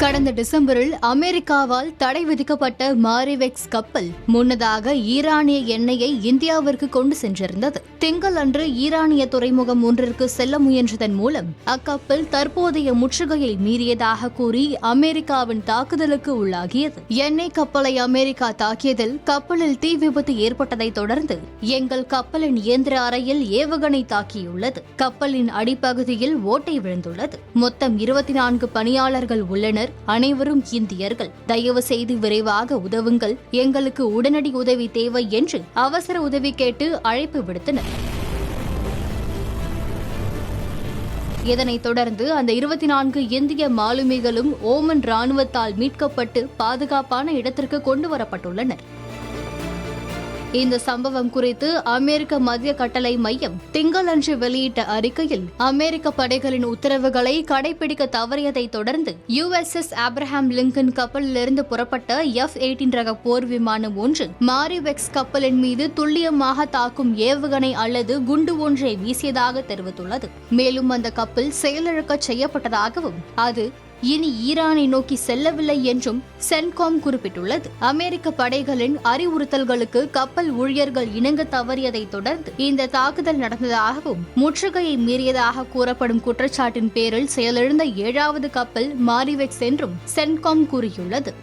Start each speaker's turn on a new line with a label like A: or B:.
A: கடந்த டிசம்பரில் அமெரிக்காவால் தடை விதிக்கப்பட்ட மாரிவெக்ஸ் கப்பல் முன்னதாக ஈரானிய எண்ணெயை இந்தியாவிற்கு கொண்டு சென்றிருந்தது. திங்களன்று ஈரானிய துறைமுகம் ஒன்றிற்கு செல்ல முயன்றதன் மூலம் அக்கப்பல் தற்போதைய முற்றுகையை மீறியதாக கூறி அமெரிக்காவின் தாக்குதலுக்கு உள்ளாகியது. எண்ணெய் கப்பலை அமெரிக்கா தாக்கியதில் கப்பலில் தீ விபத்து ஏற்பட்டதை தொடர்ந்து எங்கள் கப்பலின் இயந்திர அறையில் ஏவுகணை தாக்கியுள்ளது. கப்பலின் அடிப்பகுதியில் ஓட்டை விழுந்துள்ளது. மொத்தம் 24 பணியாளர்கள் உள்ளனர். அனைவரும் இந்தியர்கள். தயவு செய்து விரைவாக உதவுங்கள். எங்களுக்கு உடனடி உதவி தேவை என்று அவசர உதவி கேட்டு அழைப்பு விடுத்தனர். இதனைத் தொடர்ந்து அந்த 24 இந்திய மாலுமிகளும் ஓமன் ராணுவத்தால் மீட்கப்பட்டு பாதுகாப்பான இடத்திற்கு கொண்டுவரப்பட்டுள்ளனர். இந்த சம்பவம் குறித்து அமெரிக்க மத்திய கட்டளை மையம் திங்களன்று வெளியிட்ட அறிக்கையில் அமெரிக்க படைகளின் உத்தரவுகளை கடைபிடிக்க தவறியதை தொடர்ந்து USS ஆப்ரஹாம் லிங்கன் கப்பலிலிருந்து புறப்பட்ட F-18 ரக போர் விமானம் ஒன்று மாரிவெக்ஸ் கப்பலின் மீது துல்லியமாக தாக்கும் ஏவுகணை அல்லது குண்டு ஒன்றை வீசியதாக தெரிவித்துள்ளது. மேலும் அந்த கப்பல் செயலிழக்க செய்யப்பட்டதாகவும் அது இனி ஈரானை நோக்கி செல்லவில்லை என்றும் சென்காம் குறிப்பிட்டுள்ளது. அமெரிக்க படைகளின் அறிவுறுத்தல்களுக்கு கப்பல் ஊழியர்கள் இணங்க தவறியதை தொடர்ந்து இந்த தாக்குதல் நடந்ததாகவும் முற்றுகையை மீறியதாக கூறப்படும் குற்றச்சாட்டின் பேரில் செயலிழந்த 7வது கப்பல் மாரிவெக்ஸ் என்றும் சென்காம் கூறியுள்ளது.